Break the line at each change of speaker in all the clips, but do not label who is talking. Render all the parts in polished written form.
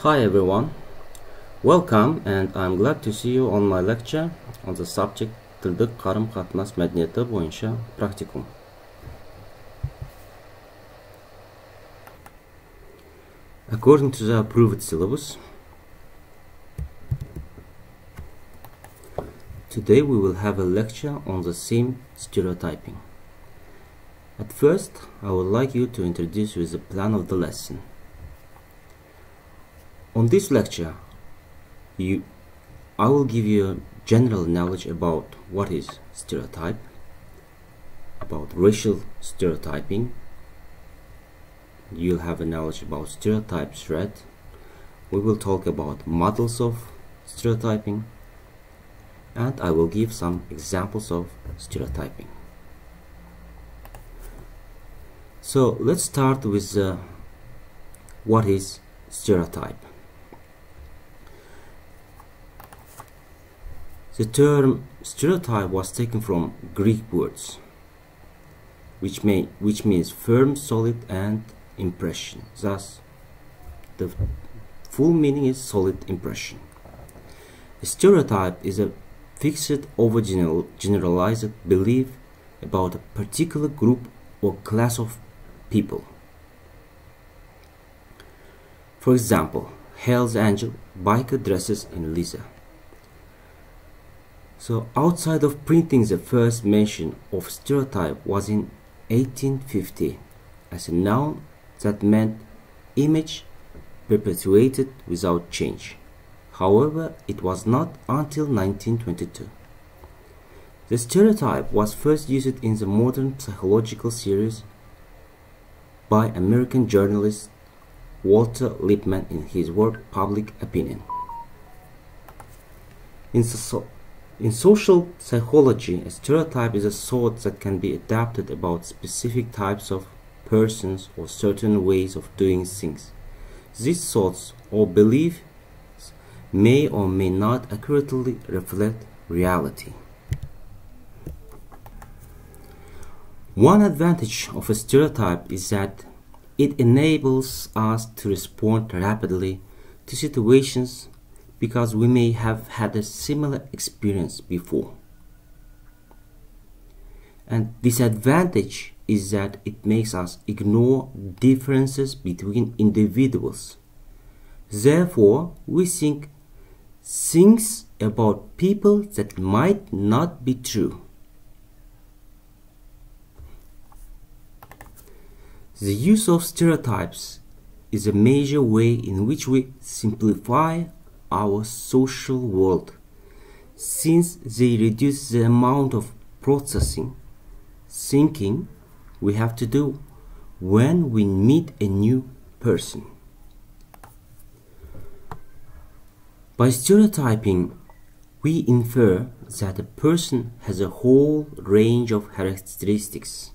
Hi everyone, welcome and I'm glad to see you on my lecture on the subject Тілдік қарым-қатынас мәдениеті бойынша практикум. According to the approved syllabus, today we will have a lecture on the theme stereotyping. At first, I would like you to introduce you with the plan of the lesson. On this lecture, I will give you general knowledge about what is stereotype, about racial stereotyping. You'll have a knowledge about stereotype thread. We will talk about models of stereotyping, and I will give some examples of stereotyping. So let's start with what is stereotype. The term stereotype was taken from Greek words, which means firm, solid, and impression. Thus, the full meaning is solid impression. A stereotype is a fixed, overgeneralized belief about a particular group or class of people. For example, Hell's Angel biker dresses in Lisa. So outside of printing, the first mention of stereotype was in 1850 as a noun that meant image perpetuated without change. However, it was not until 1922. The stereotype was first used in the modern psychological series by American journalist Walter Lippmann in his work Public Opinion. In social psychology, a stereotype is a thought that can be adapted about specific types of persons or certain ways of doing things. These thoughts or beliefs may or may not accurately reflect reality. One advantage of a stereotype is that it enables us to respond rapidly to situations because we may have had a similar experience before. And disadvantage is that it makes us ignore differences between individuals. Therefore, we think things about people that might not be true. The use of stereotypes is a major way in which we simplify our social world, since they reduce the amount of processing, thinking we have to do when we meet a new person. By stereotyping, we infer that a person has a whole range of characteristics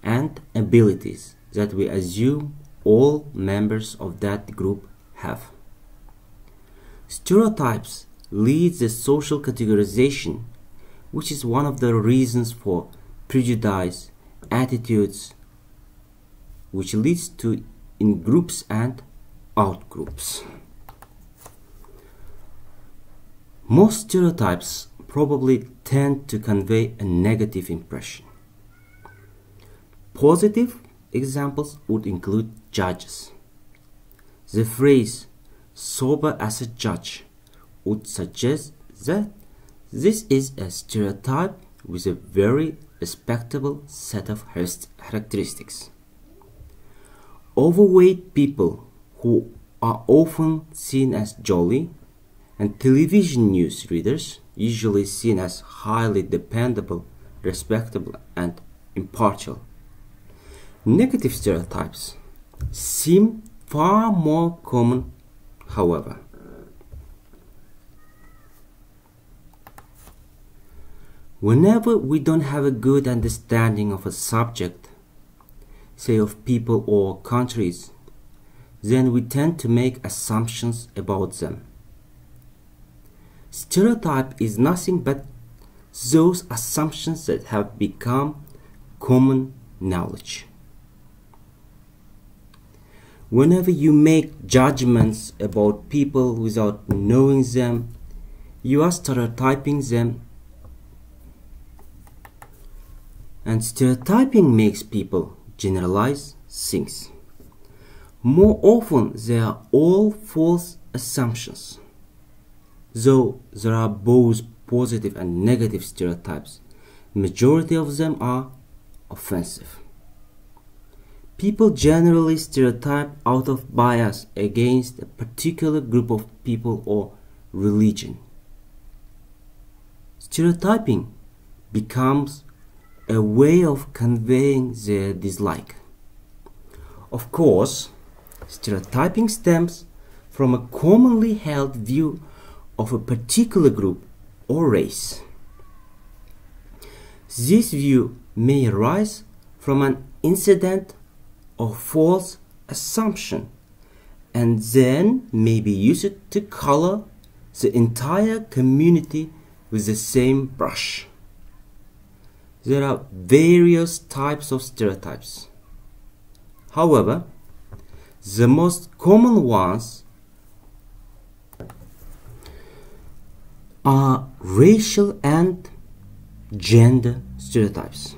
and abilities that we assume all members of that group have. Stereotypes lead the social categorization, which is one of the reasons for prejudice, attitudes, which leads to in-groups and out-groups. Most stereotypes probably tend to convey a negative impression. Positive examples would include judges. The phrase sober as a judge would suggest that this is a stereotype with a very respectable set of characteristics. Overweight people who are often seen as jolly, and television news readers usually seen as highly dependable, respectable, and impartial. Negative stereotypes seem far more common, however. Whenever we don't have a good understanding of a subject, say of people or countries, then we tend to make assumptions about them. Stereotype is nothing but those assumptions that have become common knowledge. Whenever you make judgments about people without knowing them, you are stereotyping them. And stereotyping makes people generalize things. More often, they are all false assumptions. Though there are both positive and negative stereotypes, the majority of them are offensive. People generally stereotype out of bias against a particular group of people or religion. Stereotyping becomes a way of conveying their dislike. Of course, stereotyping stems from a commonly held view of a particular group or race. This view may arise from an incident or false assumption and then may be used to color the entire community with the same brush. There are various types of stereotypes. However, the most common ones are racial and gender stereotypes.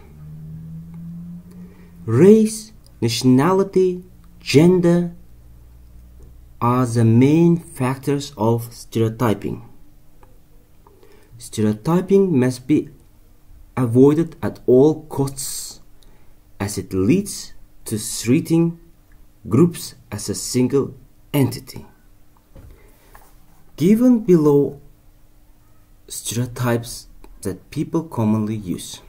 Race, nationality, gender are the main factors of stereotyping. Stereotyping must be avoided at all costs as it leads to treating groups as a single entity. Given below stereotypes that people commonly use.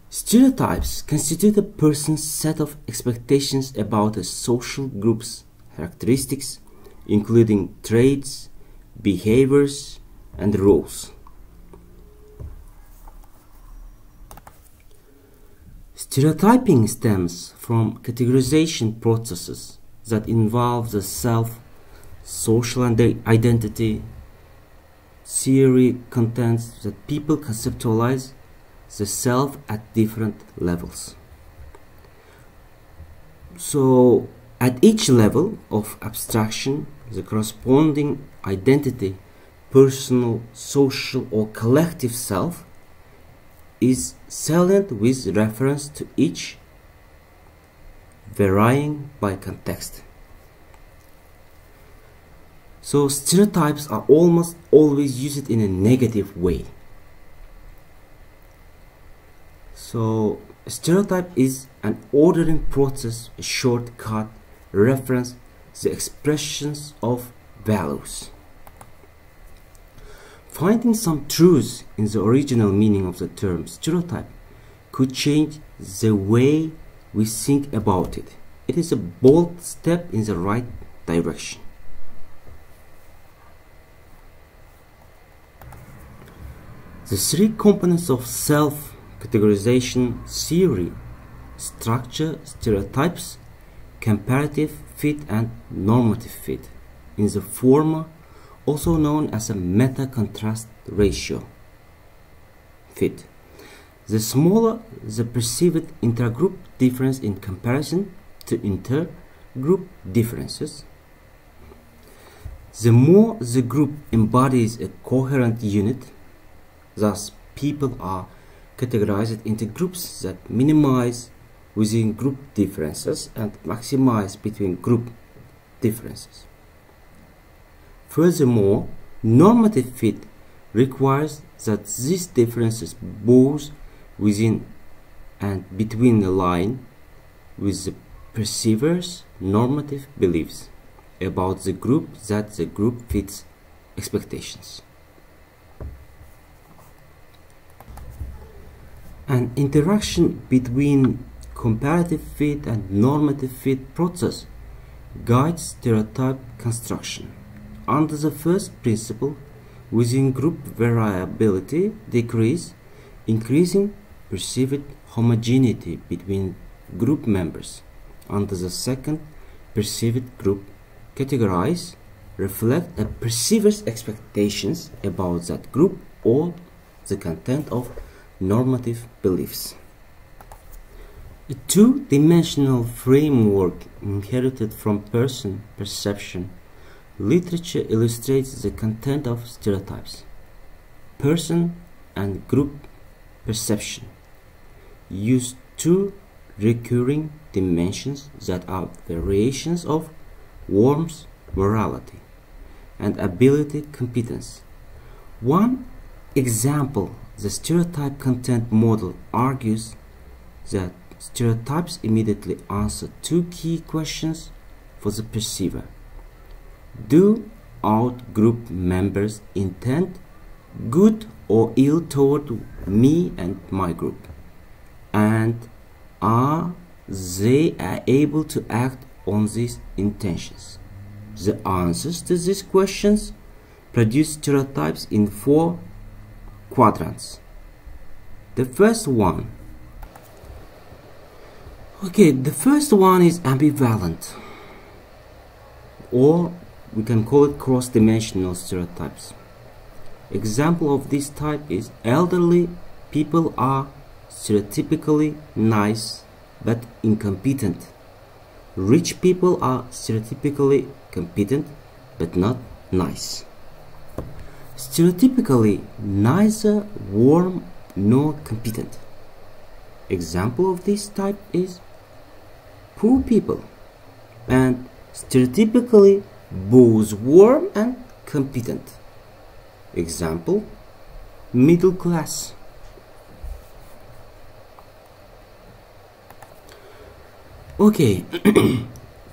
Stereotypes constitute a person's set of expectations about a social group's characteristics, including traits, behaviors, and roles. Stereotyping stems from categorization processes that involve the self, social identity, theory contends that people conceptualize the self at different levels. So, at each level of abstraction, the corresponding identity, personal, social, or collective self is salient with reference to each, varying by context. So stereotypes are almost always used in a negative way. So a stereotype is an ordering process, a shortcut, reference, the expressions of values. Finding some truth in the original meaning of the term stereotype could change the way we think about it. It is a bold step in the right direction. The three components of self-categorization theory: structure, stereotypes, comparative fit, and normative fit. In the former, also known as a meta-contrast ratio fit. The smaller the perceived intergroup difference in comparison to intergroup differences, the more the group embodies a coherent unit. Thus, people are categorized into groups that minimize within group differences and maximize between group differences. Furthermore, normative fit requires that these differences both within and between align with the perceiver's normative beliefs about the group that the group fits expectations. An interaction between comparative fit and normative fit process guides stereotype construction. Under the first principle, within group variability decrease, increasing perceived homogeneity between group members. Under the second, perceived group categorize, reflect a perceiver's expectations about that group or the content of normative beliefs. A two-dimensional framework inherited from person perception literature illustrates the content of stereotypes. Person and group perception use two recurring dimensions that are variations of warmth, morality, and ability competence. One example, the stereotype content model argues that stereotypes immediately answer two key questions for the perceiver. Do out-group members intend good or ill toward me and my group? And are they able to act on these intentions? The answers to these questions produce stereotypes in four quadrants. The first one is ambivalent, or we can call it cross-dimensional stereotypes. Example of this type is elderly people are stereotypically nice but incompetent. Rich people are stereotypically competent but not nice. Stereotypically neither warm nor competent. Example of this type is poor people, and stereotypically both warm and competent. Example, middle class. Okay,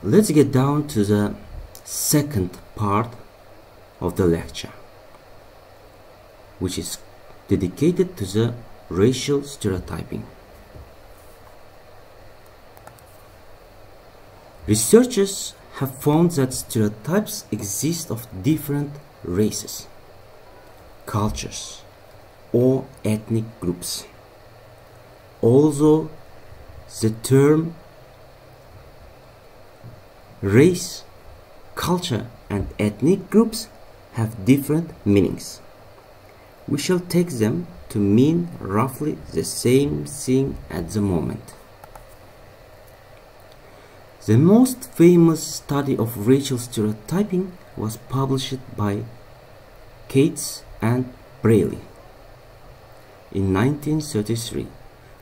let's get down to the second part of the lecture, which is dedicated to the racial stereotyping. Researchers have found that stereotypes exist of different races, cultures, or ethnic groups. Although the term race, culture, and ethnic groups have different meanings, we shall take them to mean roughly the same thing at the moment. The most famous study of racial stereotyping was published by Cates and Braley in 1933,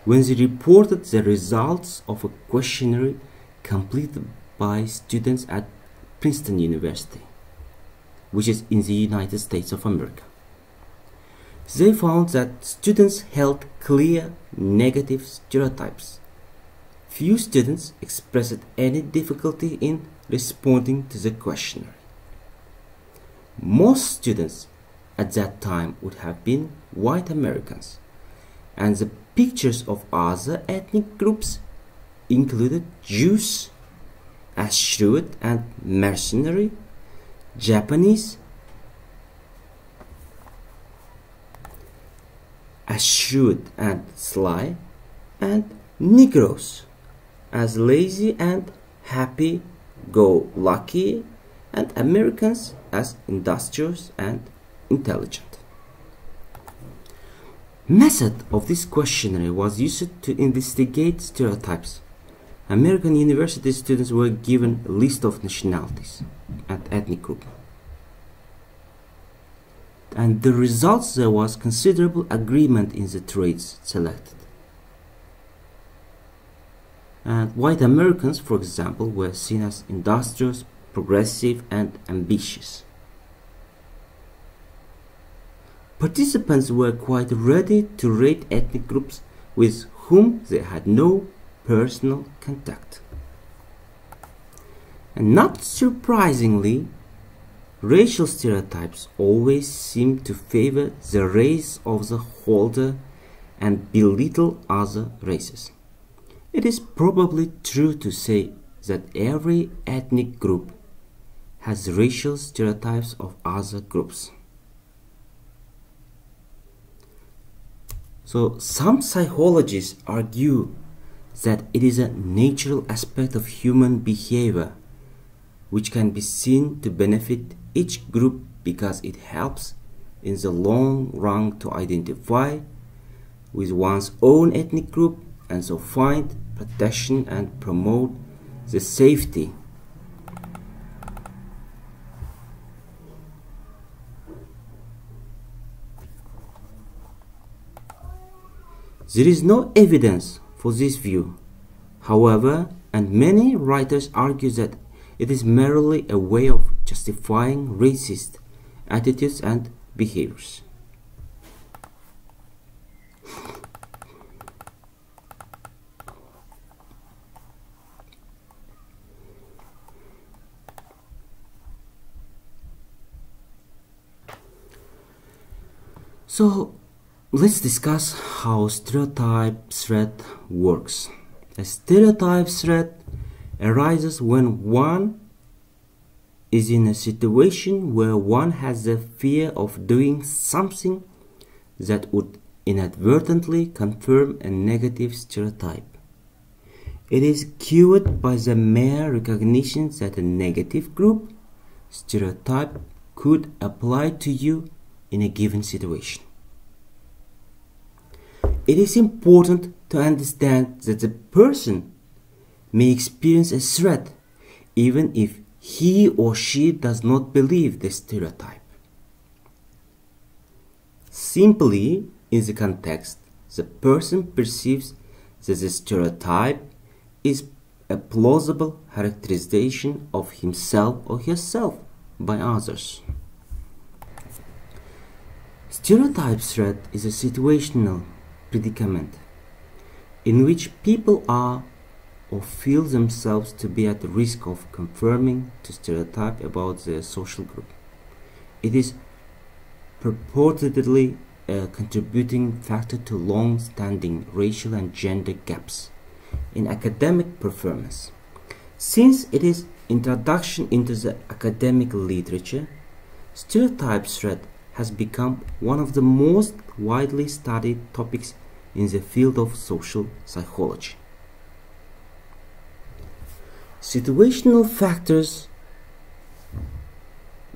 when they reported the results of a questionnaire completed by students at Princeton University, which is in the United States of America. They found that students held clear negative stereotypes. Few students expressed any difficulty in responding to the questionnaire. Most students at that time would have been white Americans, and the pictures of other ethnic groups included Jews as shrewd and mercenary, Japanese as shrewd and sly, and Negroes as lazy and happy-go-lucky, and Americans as industrious and intelligent. Method of this questionnaire was used to investigate stereotypes. American university students were given a list of nationalities and ethnic groups, and the results, there was considerable agreement in the traits selected. And white Americans, for example, were seen as industrious, progressive, and ambitious. Participants were quite ready to rate ethnic groups with whom they had no personal contact. And not surprisingly, racial stereotypes always seem to favor the race of the holder and belittle other races. It is probably true to say that every ethnic group has racial stereotypes of other groups. So some psychologists argue that it is a natural aspect of human behavior which can be seen to benefit each group because it helps in the long run to identify with one's own ethnic group and so find protection and promote the safety. There is no evidence for this view, however, and many writers argue that it is merely a way of justifying racist attitudes and behaviors. So let's discuss how stereotype threat works. A stereotype threat arises when one is in a situation where one has the fear of doing something that would inadvertently confirm a negative stereotype. It is cued by the mere recognition that a negative group stereotype could apply to you in a given situation. It is important to understand that the person may experience a threat even if he or she does not believe the stereotype. Simply, in the context, the person perceives that the stereotype is a plausible characterization of himself or herself by others. Stereotype threat is a situational predicament in which people are or feel themselves to be at risk of conforming to stereotype about their social group. It is purportedly a contributing factor to long-standing racial and gender gaps in academic performance. Since it is introduction into the academic literature, stereotype threat has become one of the most widely studied topics in the field of social psychology. Situational factors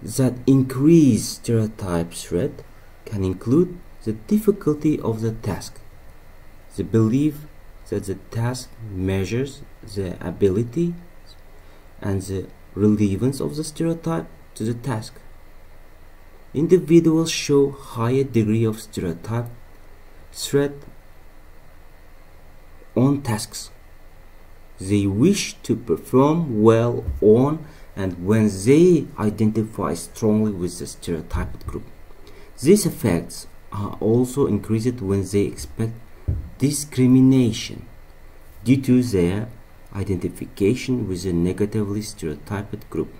that increase stereotype threat can include the difficulty of the task, the belief that the task measures the ability and the relevance of the stereotype to the task. Individuals show higher degree of stereotype threat on tasks they wish to perform well on and when they identify strongly with the stereotyped group. These effects are also increased when they expect discrimination due to their identification with a negatively stereotyped group.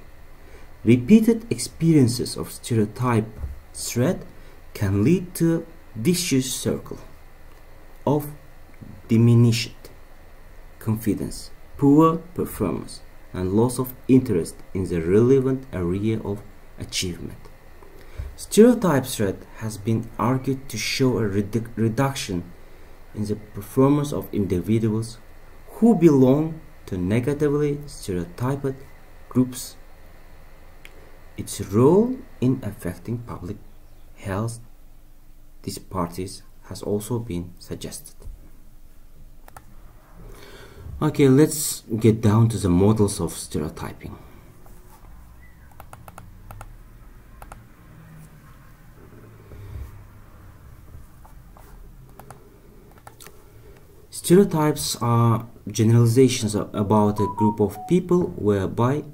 Repeated experiences of stereotype threat can lead to a vicious circle of diminished confidence, poor performance, and loss of interest in the relevant area of achievement. Stereotype threat has been argued to show a reduction in the performance of individuals who belong to negatively stereotyped groups. Its role in affecting public health disparities has also been suggested. Okay, let's get down to the models of stereotyping. Stereotypes are generalizations about a group of people whereby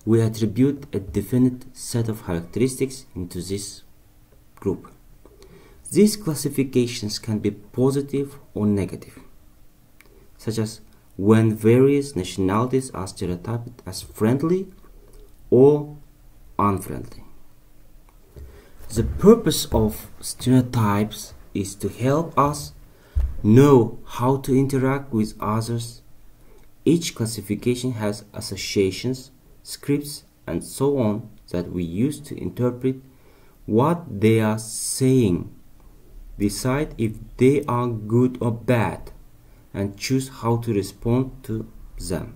we attribute a definite set of characteristics into this group. These classifications can be positive or negative, such as when various nationalities are stereotyped as friendly or unfriendly. The purpose of stereotypes is to help us know how to interact with others. Each classification has associations, scripts, and so on that we use to interpret what they are saying, decide if they are good or bad, and choose how to respond to them.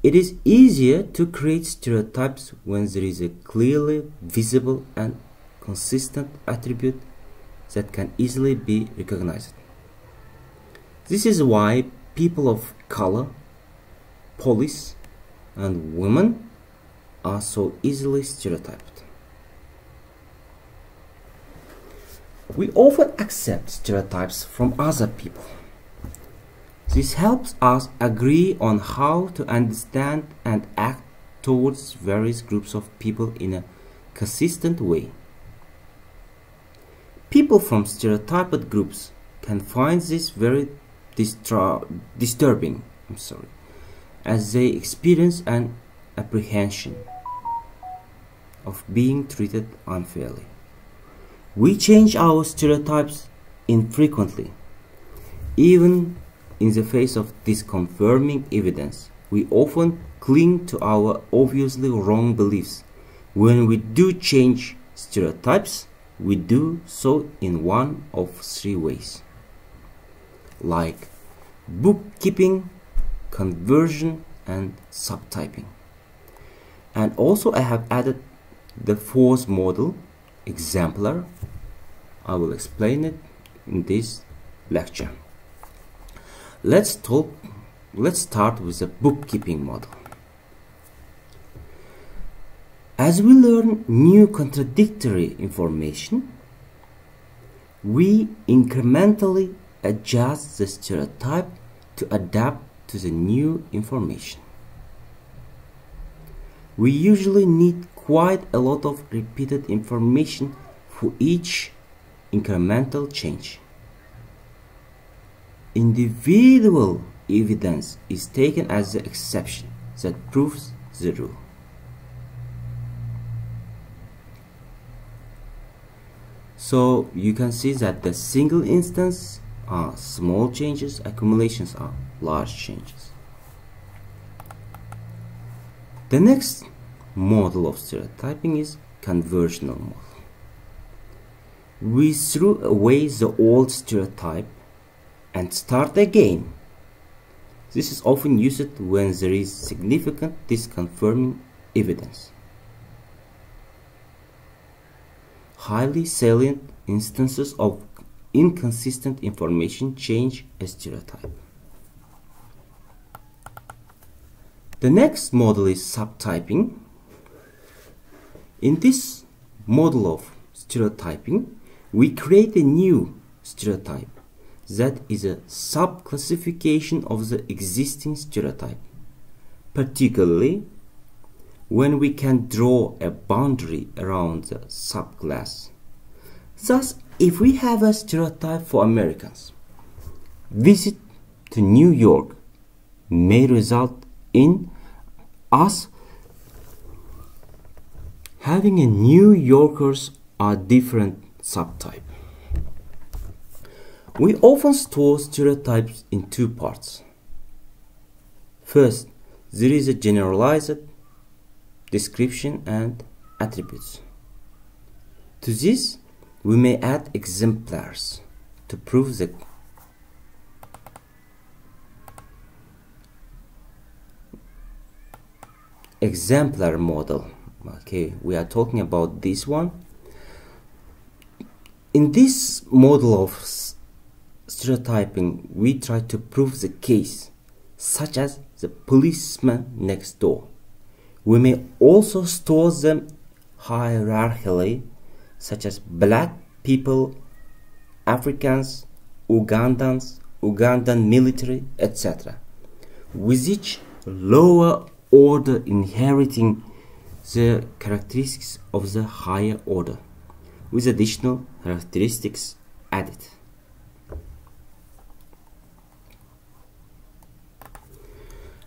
It is easier to create stereotypes when there is a clearly visible and consistent attribute that can easily be recognized. This is why people of color, police, and women are so easily stereotyped. We often accept stereotypes from other people. This helps us agree on how to understand and act towards various groups of people in a consistent way. People from stereotyped groups can find this very disturbing, as they experience an apprehension of being treated unfairly. We change our stereotypes infrequently. Even in the face of disconfirming evidence, we often cling to our obviously wrong beliefs. When we do change stereotypes, we do so in one of three ways, like bookkeeping, conversion, and subtyping. And also I have added the fourth model, exemplar. I will explain it in this lecture. Let's start with the bookkeeping model. As we learn new contradictory information, we incrementally adjust the stereotype to adapt to the new information. We usually need quite a lot of repeated information for each incremental change. Individual evidence is taken as the exception that proves the rule. So you can see that the single instance are small changes, accumulations are large changes. The next model of stereotyping is conversional model. We threw away the old stereotype and start again. This is often used when there is significant disconfirming evidence. Highly salient instances of inconsistent information change a stereotype. The next model is subtyping. In this model of stereotyping, we create a new stereotype that is a subclassification of the existing stereotype, particularly when we can draw a boundary around the subclass. Thus, if we have a stereotype for Americans, visit to New York may result in us having a New Yorkers are different subtype. We often store stereotypes in two parts. First, there is a generalized description and attributes. To this, we may add exemplars to prove the exemplar model. Okay, we are talking about this one. In this model of stereotyping, we try to prove the case, such as the policeman next door. We may also store them hierarchically, such as black people, Africans, Ugandans, Ugandan military, etc., with each lower order inheriting the characteristics of the higher order, with additional characteristics added.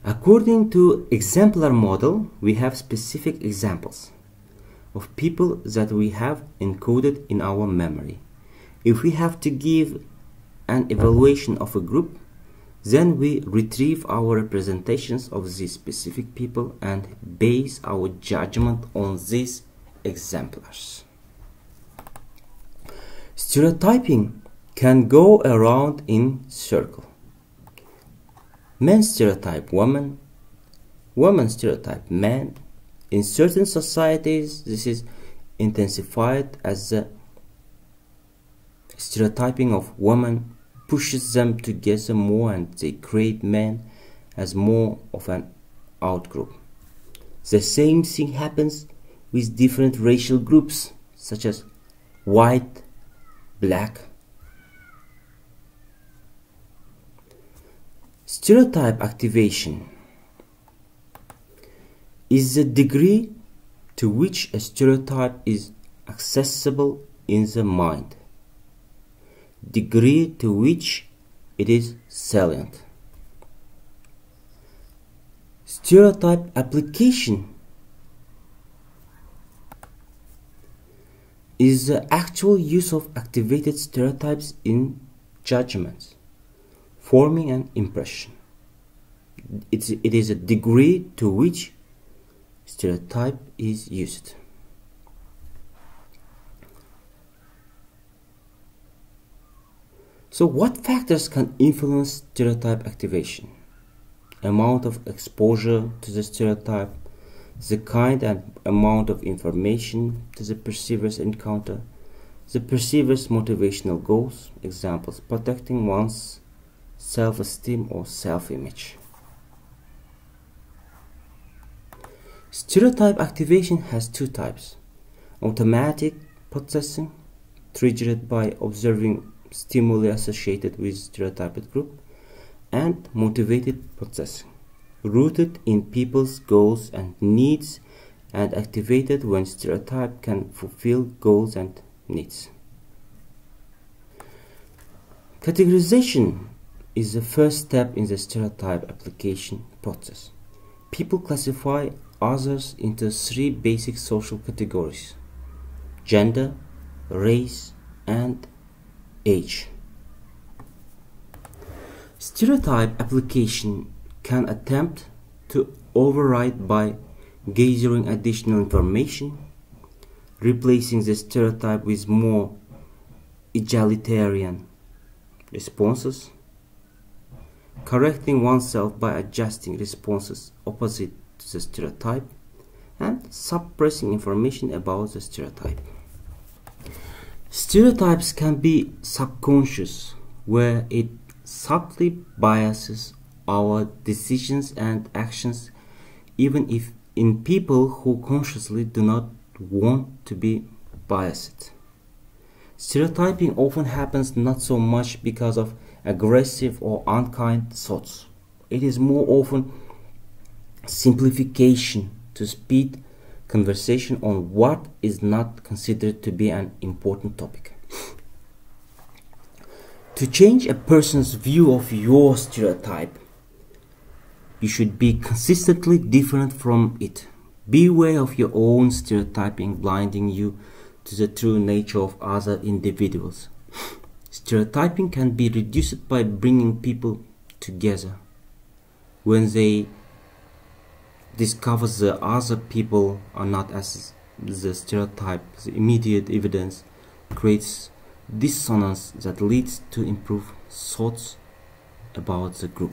According to exemplar model, we have specific examples of people that we have encoded in our memory. If we have to give an evaluation of a group, then we retrieve our representations of these specific people and base our judgment on these exemplars. Stereotyping can go around in circle. Men stereotype women, women stereotype men. In certain societies, this is intensified as the stereotyping of women pushes them together more and they create men as more of an outgroup. The same thing happens with different racial groups such as white, black. Stereotype activation is the degree to which a stereotype is accessible in the mind, degree to which it is salient. Stereotype application is the actual use of activated stereotypes in judgments, forming an impression. It is a degree to which stereotype is used. So what factors can influence stereotype activation? Amount of exposure to the stereotype, the kind and amount of information that the perceivers encounter, the perceiver's motivational goals, examples, protecting one's self-esteem or self-image. Stereotype activation has two types: automatic processing, triggered by observing stimuli associated with stereotyped group, and motivated processing, rooted in people's goals and needs and activated when stereotype can fulfill goals and needs. Categorization is the first step in the stereotype application process. People classify others into three basic social categories: gender, race, and age. Stereotype application can attempt to override by gathering additional information, replacing the stereotype with more egalitarian responses, correcting oneself by adjusting responses opposite to the stereotype, and suppressing information about the stereotype. Stereotypes can be subconscious, where it subtly biases our decisions and actions, even if in people who consciously do not want to be biased. Stereotyping often happens not so much because of aggressive or unkind thoughts. It is more often simplification to speed conversation on what is not considered to be an important topic. To change a person's view of your stereotype, you should be consistently different from it. Beware of your own stereotyping blinding you to the true nature of other individuals. Stereotyping can be reduced by bringing people together. When they discover the other people are not as the stereotype, the immediate evidence creates dissonance that leads to improved thoughts about the group.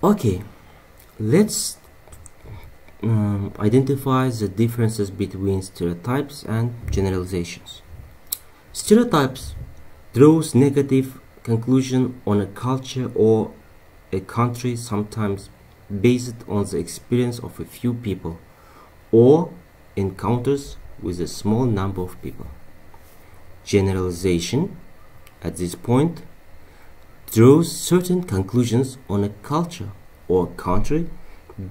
Okay, let's identify the differences between stereotypes and generalizations. Stereotypes draws negative conclusion on a culture or a country, sometimes based on the experience of a few people or encounters with a small number of people. Generalization, at this point, draws certain conclusions on a culture or country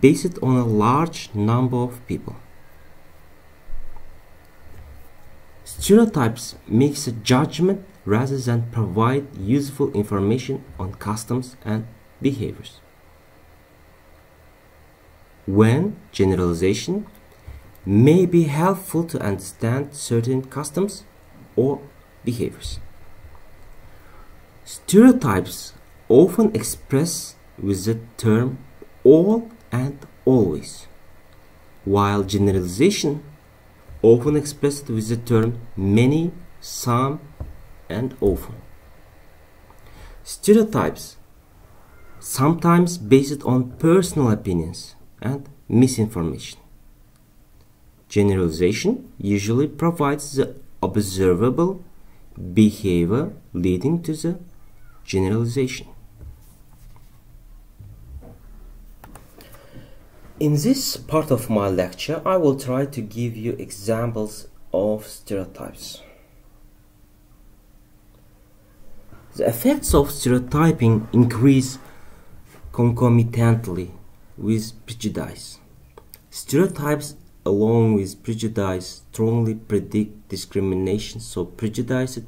based on a large number of people. Stereotypes makes a judgment rather than provide useful information on customs and behaviors. When generalization may be helpful to understand certain customs or behaviors. Stereotypes often express with the term all and always, while generalization often expressed with the term many, some, and often. Stereotypes sometimes based on personal opinions and misinformation. Generalization usually provides the observable, behavior leading to the generalization. In this part of my lecture, I will try to give you examples of stereotypes. The effects of stereotyping increase concomitantly with prejudice. Stereotypes along with prejudice strongly predict discrimination, so prejudiced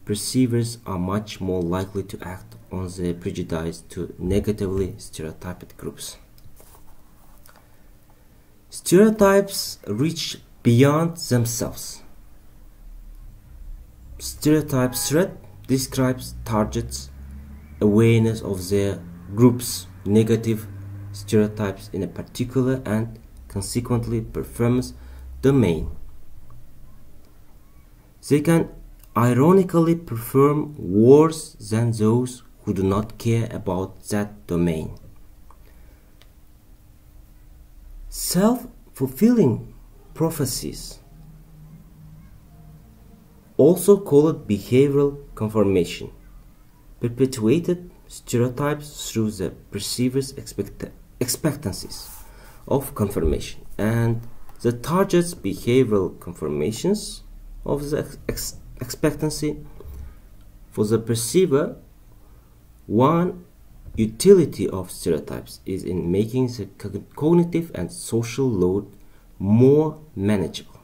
perceivers are much more likely to act on their prejudice to negatively stereotyped groups. Stereotypes reach beyond themselves. Stereotype threat describes targets' awareness of their group's negative stereotypes in a particular and consequently performance domain. They can ironically perform worse than those who do not care about that domain. Self-fulfilling prophecies, also called behavioral confirmation, perpetuated stereotypes through the perceiver's expectancies of confirmation, and the target's behavioral confirmations of the expectancy. For the perceiver, one utility of stereotypes is in making the cognitive and social load more manageable.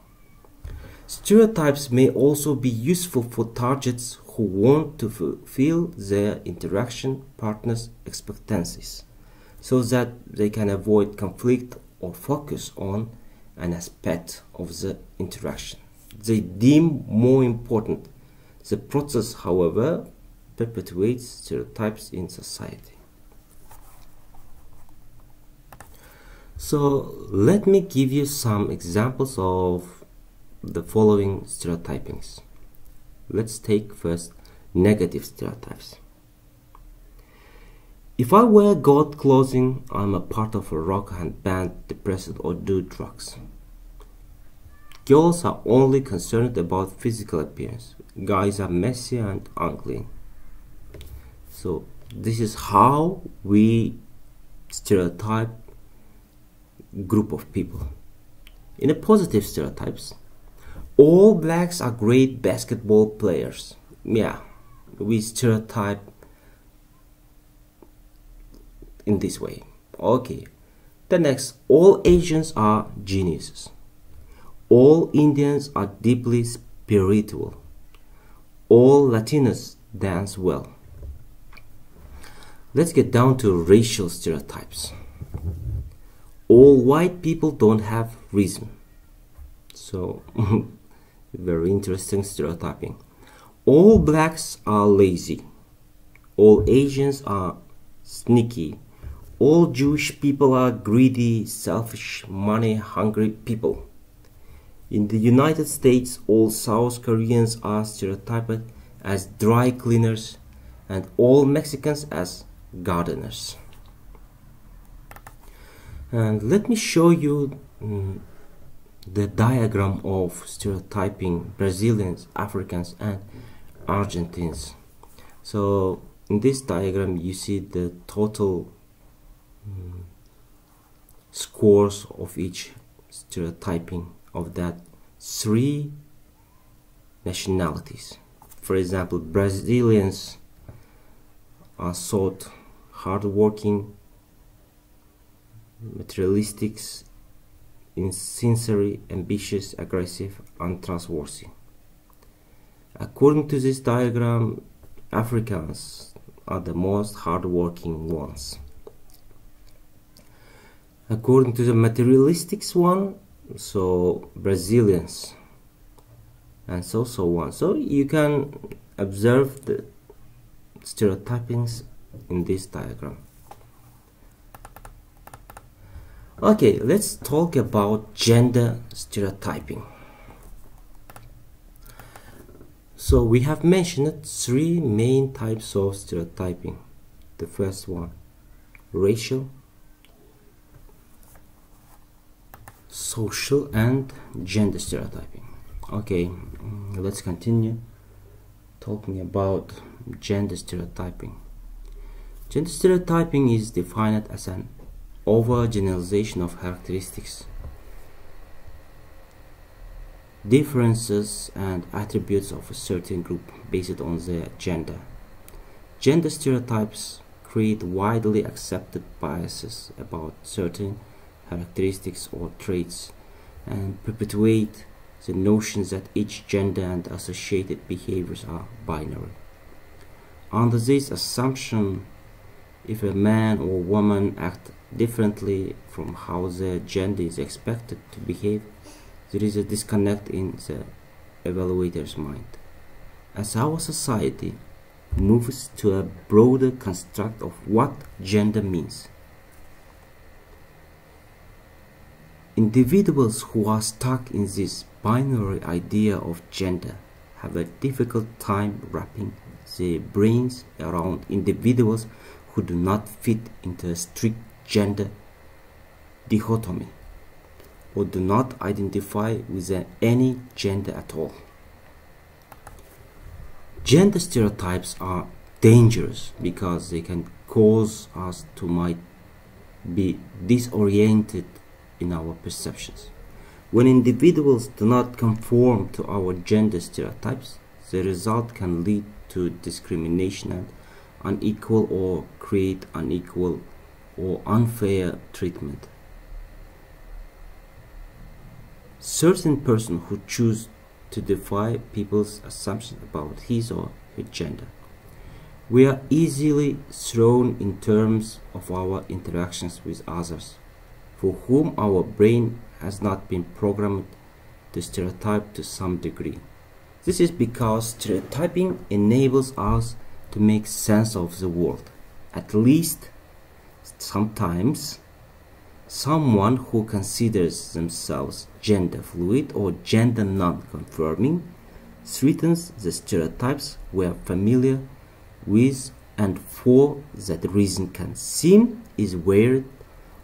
Stereotypes may also be useful for targets who want to fulfill their interaction partner's expectancies, so that they can avoid conflict or focus on an aspect of the interaction they deem more important. The process, however, perpetuates stereotypes in society. So let me give you some examples of the following stereotypings. Let's take first negative stereotypes. If I wear gold clothing, I'm a part of a rock band, depressed, or do drugs. Girls are only concerned about physical appearance. Guys are messy and unclean. So this is how we stereotype group of people. In a positive stereotypes, all blacks are great basketball players. Yeah, we stereotype in this way. Okay. The next, all Asians are geniuses. All Indians are deeply spiritual. All Latinos dance well. Let's get down to racial stereotypes. All white people don't have reason. So, very interesting stereotyping. All blacks are lazy. All Asians are sneaky. All Jewish people are greedy, selfish, money-hungry people. In the United States, all South Koreans are stereotyped as dry cleaners and all Mexicans as gardeners. And let me show you the diagram of stereotyping Brazilians, Africans, and Argentines. So in this diagram you see the total scores of each stereotyping of that three nationalities. For example, Brazilians are thought hardworking, materialistic, insincere, ambitious, aggressive, untrustworthy. According to this diagram, Africans are the most hardworking ones. According to the materialistic one, so Brazilians, and so on. So you can observe the stereotypings in this diagram. Okay, let's talk about gender stereotyping. So we have mentioned three main types of stereotyping. The first one, racial, social, and gender stereotyping. Okay, let's continue. talking about gender stereotyping. Gender stereotyping is defined as an overgeneralization of characteristics, differences, and attributes of a certain group based on their gender. Gender stereotypes create widely accepted biases about certain characteristics or traits and perpetuate the notions that each gender and associated behaviors are binary. Under this assumption, if a man or woman act differently from how their gender is expected to behave, there is a disconnect in the evaluator's mind. As our society moves to a broader construct of what gender means, individuals who are stuck in this binary idea of gender have a difficult time wrapping their brains around individuals who do not fit into a strict gender dichotomy or do not identify with any gender at all. Gender stereotypes are dangerous because they can cause us to might be disoriented in our perceptions. When individuals do not conform to our gender stereotypes, the result can lead to discrimination and unequal or create unequal or unfair treatment. Certain persons who choose to defy people's assumptions about his or her gender. We are easily thrown in terms of our interactions with others, for whom our brain has not been programmed to stereotype to some degree. This is because stereotyping enables us to make sense of the world. At least sometimes, someone who considers themselves gender fluid or gender non-conforming threatens the stereotypes we are familiar with, and for that reason can seem is weird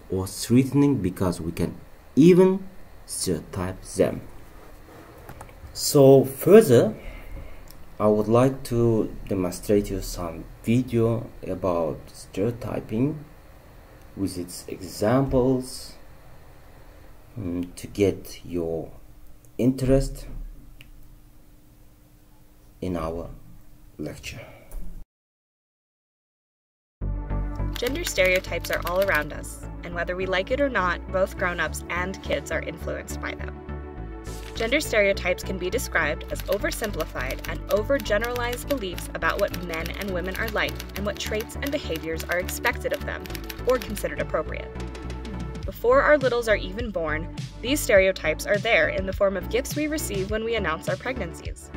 or threatening because we can even stereotype them. So further, I would like to demonstrate you some video about stereotyping with its examples to get your interest in our lecture.
Gender stereotypes are all around us, and whether we like it or not, both grown-ups and kids are influenced by them. Gender stereotypes can be described as oversimplified and overgeneralized beliefs about what men and women are like and what traits and behaviors are expected of them or considered appropriate. Before our littles are even born, these stereotypes are there in the form of gifts we receive when we announce our pregnancies.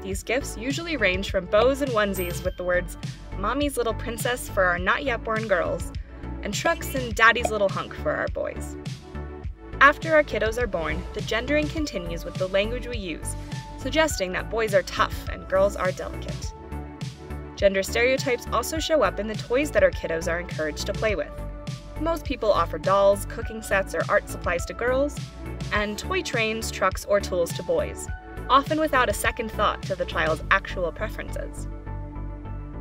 These gifts usually range from bows and onesies with the words, "Mommy's little princess" for our not yet born girls, and trucks and "Daddy's little hunk" for our boys. After our kiddos are born, the gendering continues with the language we use, suggesting that boys are tough and girls are delicate. Gender stereotypes also show up in the toys that our kiddos are encouraged to play with. Most people offer dolls, cooking sets, or art supplies to girls, and toy trains, trucks, or tools to boys, often without a second thought to the child's actual preferences.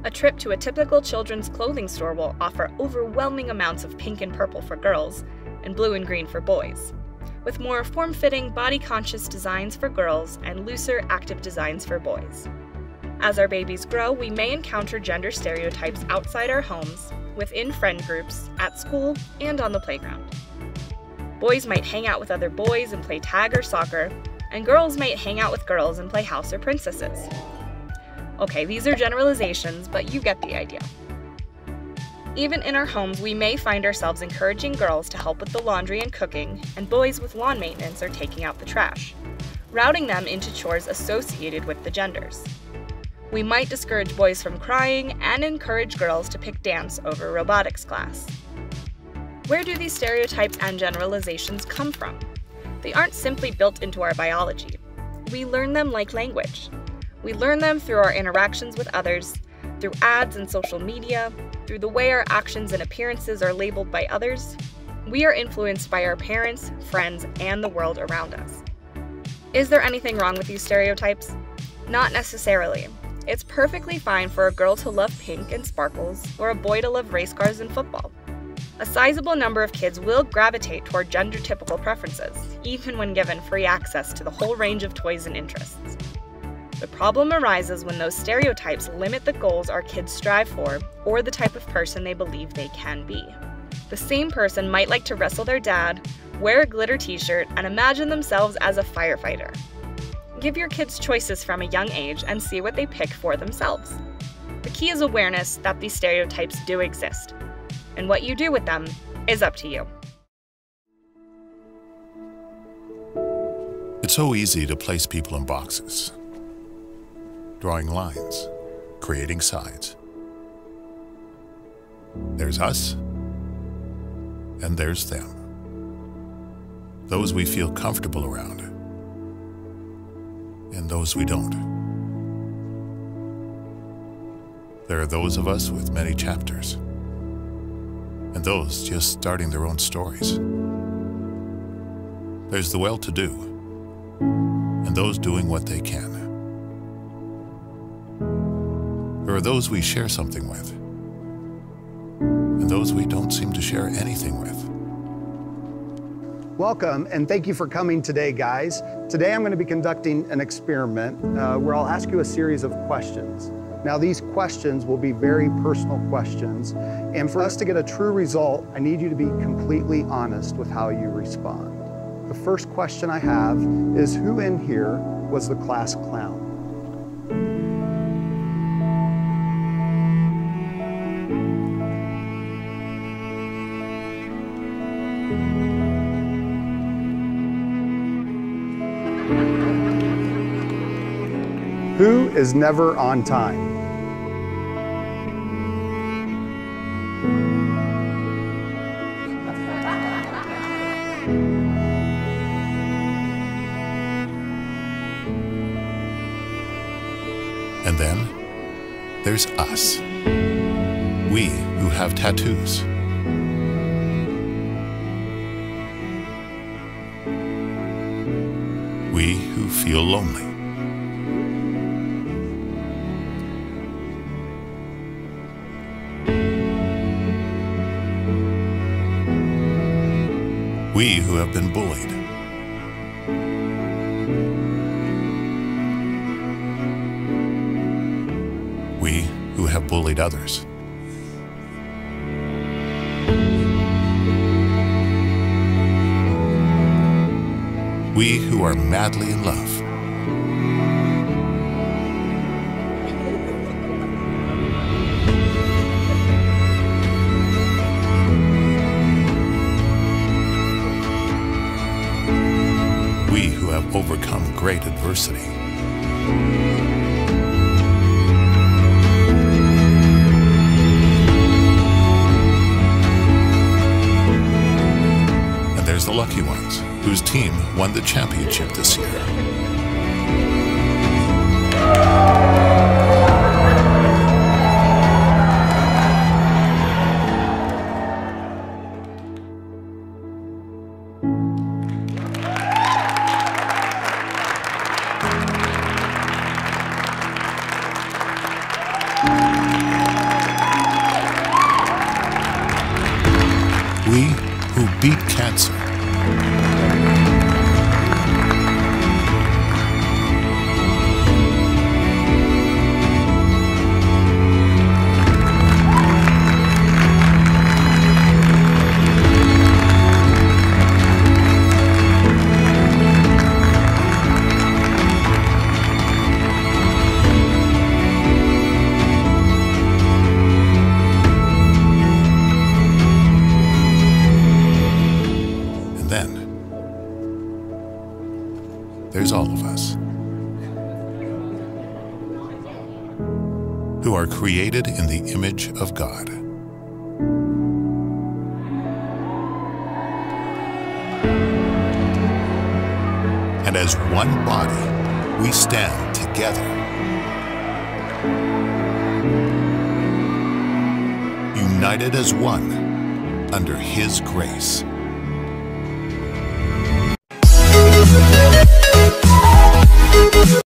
A trip to a typical children's clothing store will offer overwhelming amounts of pink and purple for girls, and blue and green for boys, with more form-fitting, body-conscious designs for girls and looser, active designs for boys. As our babies grow, we may encounter gender stereotypes outside our homes, within friend groups, at school, and on the playground. Boys might hang out with other boys and play tag or soccer, and girls might hang out with girls and play house or princesses. Okay, these are generalizations, but you get the idea. Even in our homes, we may find ourselves encouraging girls to help with the laundry and cooking, and boys with lawn maintenance or taking out the trash, routing them into chores associated with the genders. We might discourage boys from crying and encourage girls to pick dance over robotics class. Where do these stereotypes and generalizations come from? They aren't simply built into our biology. We learn them like language. We learn them through our interactions with others, through ads and social media, through the way our actions and appearances are labeled by others. We are influenced by our parents, friends, and the world around us. Is there anything wrong with these stereotypes? Not necessarily. It's perfectly fine for a girl to love pink and sparkles, or a boy to love race cars and football. A sizable number of kids will gravitate toward gender-typical preferences, even when given free access to the whole range of toys and interests. The problem arises when those stereotypes limit the goals our kids strive for, or the type of person they believe they can be. The same person might like to wrestle their dad, wear a glitter t-shirt, and imagine themselves as a firefighter. Give your kids choices from a young age and see what they pick for themselves. The key is awareness that these stereotypes do exist, and what you do with them is up to you.
It's so easy to place people in boxes, drawing lines, creating sides. There's us, and there's them. Those we feel comfortable around, and those we don't. There are those of us with many chapters, and those just starting their own stories. There's the well-to-do, and those doing what they can. There are those we share something with, and those we don't seem to share anything with.
Welcome, and thank you for coming today, guys. Today I'm going to be conducting an experiment where I'll ask you a series of questions. Now, these questions will be very personal questions, and for us to get a true result, I need you to be completely honest with how you respond. The first question I have is, who in here was the class clown? Who is never on time?
And then there's us, we who have tattoos. We who feel lonely. We who have been bullied. We who have bullied others. We who are madly in love. We who have overcome great adversity. And there's the lucky ones, whose team won the championship this year. We who beat cancer. There's all of us who are created in the image of God. And as one body, we stand together, united as one under His grace.